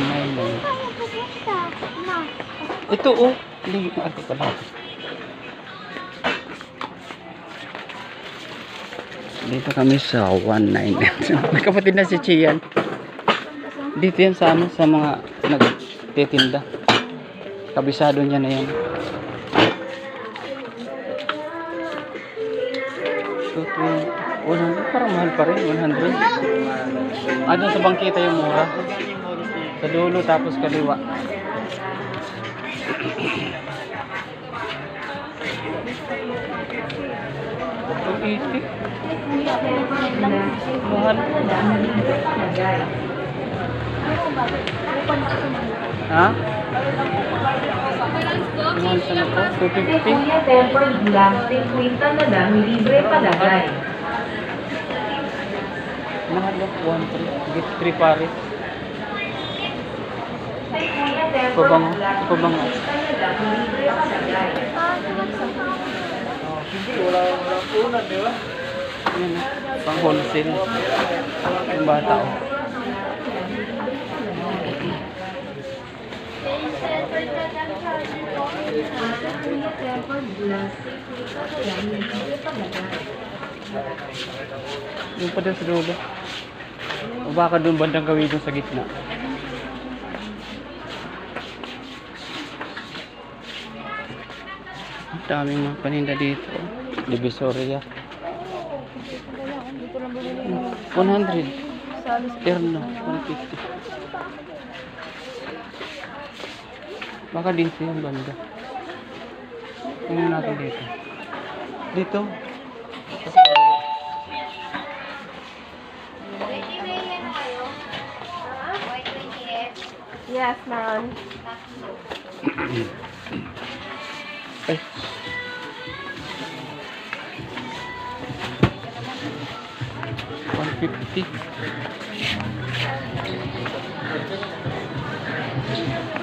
May na. Ito oh. Hindi na ito pala. Dito kami sa 19. May kapatid na si Chian. Dito yan sa ano, sa mga nagtitinda. Kabisado niya na yan. So, 100, parang mahal pa rin, 100. Ah, doon sa bangkita yung mura. Sa dulo, tapos kaliwa. 280. Mahal. Ha? Mahal sa na po? 250? Kuya, tempered glass, 50 na lang, libre palagay. Mahal lang, 1-3. Get 3 pare. Kuya, tempered Pabang, glass, pabang. 50 na lang, libre palagay. Hindi, wala una, di ba? Yan, pang wholesale. Yung bata, oh. Kuya, tempered glass, 50 na lang, libre palagay. Yung pa din sa dulo. O baka doon bandang gawin doon sa gitna. Ang daming mga paninda dito. Divisoria. 100. Terno. 150. Baka dito yung banda. Tingnan natin dito. Dito. Yes, ma'am. Ay. $150.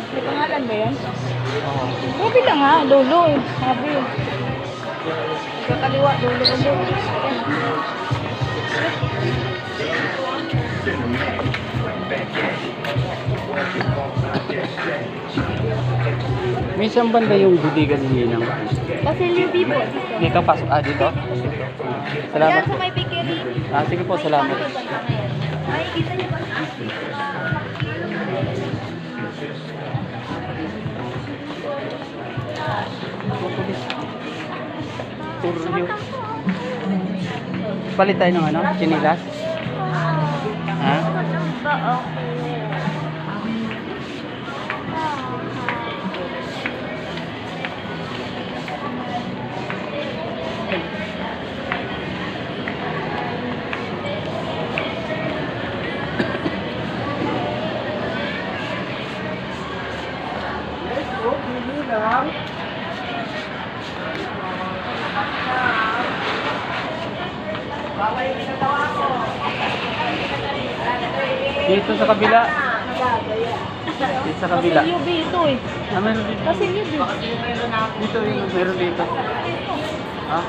May pangalan ba yan? Oo. Sabi na nga, lolo eh. Sabi. Kakaliwa, lolo ulo. May isang banda yung budigan ng Ninang. Basilio Bibo. Dito, pasok. Ah, dito. Salamat Yan po. sa may pikiri. Ah, sige po, salamat. Ay, kita niyo ba? Turyo. Palit tayo ng ano? Chinilas? Ha? Dito sa kabila. Dito sa kabila. Basilio B ito eh. Ah, meron dito. Basilio B. Dito yung meron dito. Ha?